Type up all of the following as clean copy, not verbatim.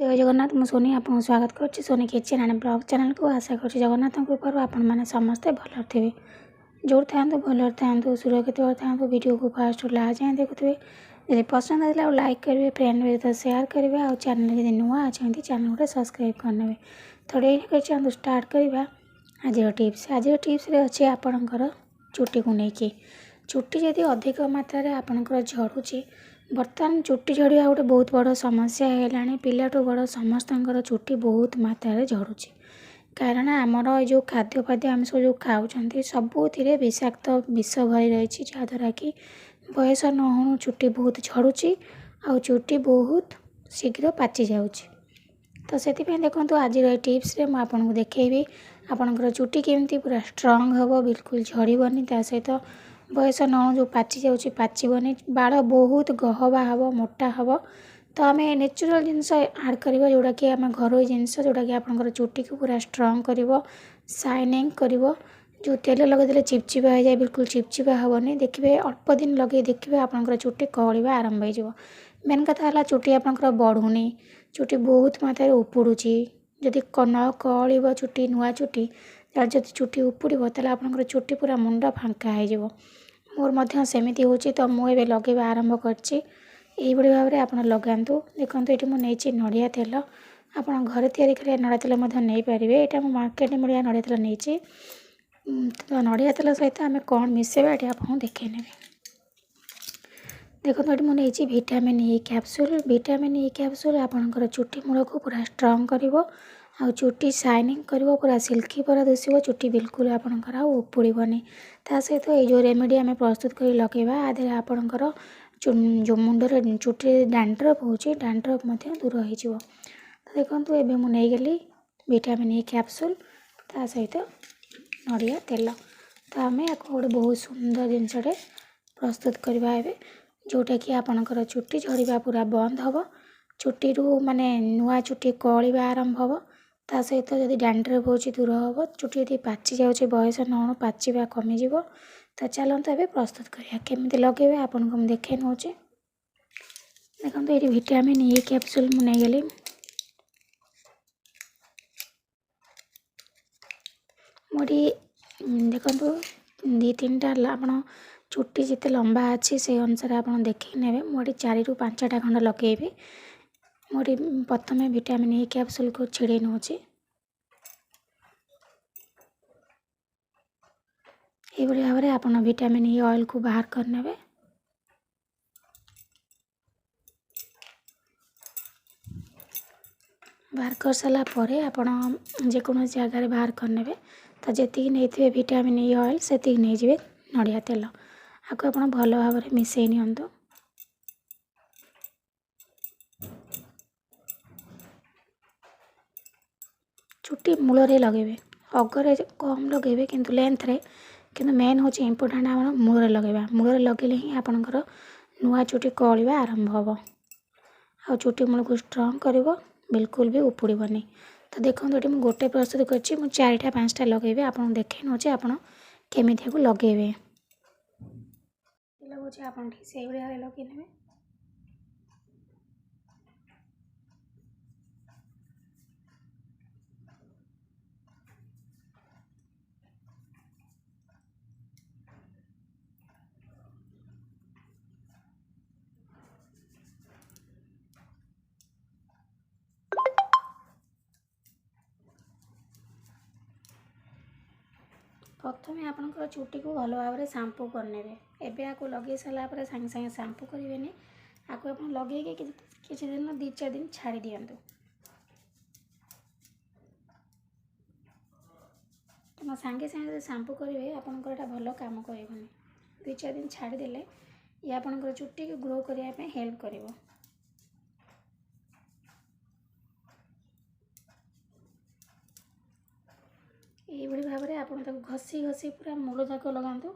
जय जगन्नाथ मु सोनी आपको स्वागत करुच्ची Soni kitchen and blog channel को आशा कर जगन्नाथ कृपार आपण मैंने समस्ते भल थे जो था भल था सुरक्षित था वीडियो को फास्ट लास्ट जाए देखुए जब पसंद आता है लाइक करेंगे फ्रेंड तो शेयर करेंगे और चैनल जब नुआ अच्छा चैनल गोटे सब्सक्राइब करने थोड़े चलते स्टार्ट करवा आज टिप्स अच्छे आपणकर चुट्टी को लेकिन चुट्टी जदि अधिक मात्रा आपणकर झड़ुची बर्तमान चुट्टी झड़िया गोटे बहुत बड़ समस्या है पिलाठू बड़ समस्त चुट्टी बहुत मात्रा झड़ुची कारण आमर जो खाद्यपाद्य आम सब जो खाऊँ सबुति विषाक्त विष भरी रही जहाँद्वारा कि बयस न हो चुट्टी बहुत झड़ुची आ चुट्टी बहुत शीघ्र पाची जाऊँगी तो से देखो आज टिप्स रे मुझे देखी आपणकर चुट्टी केमती पूरा स्ट्रंग हम बिल्कुल झड़बनी ता सहित बयस न जो पाची जाऊँगी पाचबनी बाल बहुत गहबा हम मोटा हम तो आम नेचुरल जिनस आड करवा जोटा कि आम घर जिनस जोटा कि आपंकर चुट्टी को पूरा स्ट्रंग कर शाइनिंग कर जो तेल लगे चिपचिपा हो जाए बिल्कुल चिपचिपा हेनी देखिए अल्प दिन लगे देखिए आपंकर चुट्टी कौड़ा आरंभ हो मेन कथा है चुट्टी आपंकर बढ़ुनी चुट्टी बहुत मात्रा उपुड़ुची जदि न कौड़ चुट्टी नुआ चुट्टी जब चुट्टी उपुड़ ताल आपंकर चुट्टी पूरा मुंड फांका हो मोर सेमती हो तो मुझे लगेवा आरंभ कर भाव में आप लगातु देखो ये मुझे नड़िया तेल आप घर तैयारी कर नड़िया तेल नहीं पारे यहाँ मुझे मार्केट मिलिया नड़िया तेल नहीं तो नड़िया तेल सहित आम कौन मिसेबा ये आपको देखे ने देखो ये मुझे विटामिन ई कैप्सूल आपंकर चुट्टी मूल को पूरा स्ट्रंग कर चुट्टी शाइनिंग कर पूरा सिल्की पूरा दिशा चुट्टी बिल्कुल आपंकर उपुड़बनी ता सहित ये जो रेमेडी आम प्रस्तुत कर लगेगा आधे आपंकर जो मुंडर चुट्टी डैंड्रफ हो डैंड्रफ दूर हो देखो ये मुझे गली विटामिन ई कैप्सूल ता सहित नड़िया तेल तो आम या गोटे बहुत सुंदर जिनसटे प्रस्तुत करवा जोटा कि आपंकर चुट्टी झड़वा पूरा बंद हम चुट्टी माने नुआ चुट्टी कौड़ा आरंभ हम ता सहित जब डैंड्रफ हो दूर हम चुट्टी यदि पाची जाऊँगी बयस न हो पाचिबा कमिज तो चलते ए प्रस्तुत करिया केमी लगे आपको मुझे देखे नौ देखो ये विटामिन ई कैप्सूल मुझे गली मोटी देखो दी तीन टा आप चुट्टी जिते लंबा अच्छी से अनुसार आप देखिए ने मुझे 4 ରୁ 5टा खंड लगेबी मोटी प्रथम विटामिन ई कैप्सूल को छिड़े नौचे ये भाव में आप विटामिन ई ऑयल को बाहर करने बाहर कर सारा पर आप जेको जगार बाहर करने तो जी नहीं विटामिन ई ऑयल से नहीं जाए नड़िया तेल आपको आप भल भाव में मिसई नियंतु चुट्टी मूल लगे अगर कम लगे किंतु लेंथ रे किंतु मेन हूँ इम्पोर्टाट आम मूल लगेगा मूल लगे ही आपंकर नुआ चुट्टी कौड़ा आरंभ हम आ चुट्टी मूल को स्ट्रंग कर बिल्कुल भी उपुड़बनी तो देखो ये मुझे गोटे प्रस्तुत कर 4टा 5टा लगे आप देखे नौचे आप केमी लगे लगुच आप से लगे ने प्रथम आपंकर चुट्टी को भल भाव में शैम्पू करने एवं आपको लगे सारापर सागे सागे शैम्पू करेंगे आपको आप लगे किसी दिन 2-4 दिन छाड़ी दिंतु तो सागे सागे शैम्पू करेंगे आपंकर एटा भल काम करनी 2-4 दिन छाड़ीदे ये आपंकर चुट्टी को ग्रो करने हेल्प कर ये भाव में आप घसी घसी पूरा मूल जाक लगातु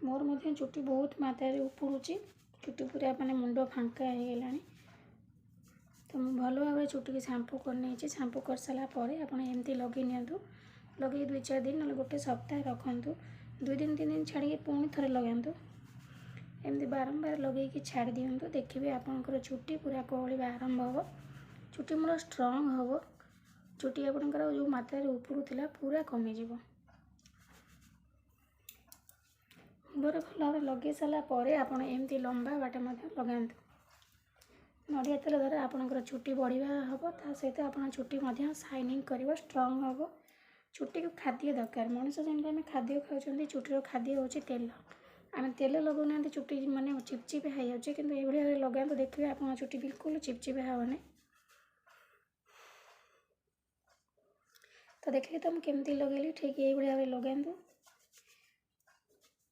मोर मध्य चुट्टी बहुत मात्रा उपुड़ुची चुट्टी पूरा माने मुंड फांका हो गला तो मुझे भल भाव चुट्टी की शैम्पू कर शैम्पू कर सारा आप एमती लगे नियंतु लगे 2-4 दिन ना गोटे सप्ताह रखु 2 दिन 3 दिन छाड़ी पुणी थे लगातु एमती बारंबार लगे छाड़ी दिंतु देखिए आपंकर चुट्टी पूरा कौड़ा आरंभ हो चुट्टी मोर स्ट्रंग हम चुट्टी आपंकर जो मात्रा उपरू था पूरा कमिज मुंडे भल भाव लगे सारापर आपड़ एमती लंबा बाटे लगातु नड़िया तेल द्वारा आपंकर चुट्टी बढ़िया हम ता सहित आप चुट्टी शाइनिंग कर स्ट्रंग हम चुट्टी को खाद्य दरकार मनुष्य जमी आम खाद्य खाऊँ चुट्टीर खाद्य हूँ तेल आम तेल लगौना चुट्टी माने चिपचिपा हो जाए कि ये लगातु देखिए आप चुट्टी बिल्कुल चिपचिपा हेनी तो देखिए तो मुझे लगेली ठीक ये भाव लगातु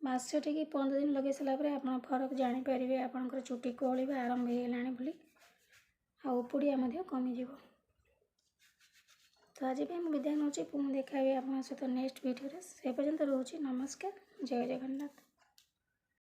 मासे टी 15 दिन लगे सारापर आप फरक जानीपर आपंकर चुट्टी कौड़ा आरंभ होगा बोली उपुड़िया कमिज तो आज मुझे विदाय नौ पुणी देखा आप सहित नेक्स्ट वीडियो से पर्यंत रोचे नमस्कार जय जगन्नाथ।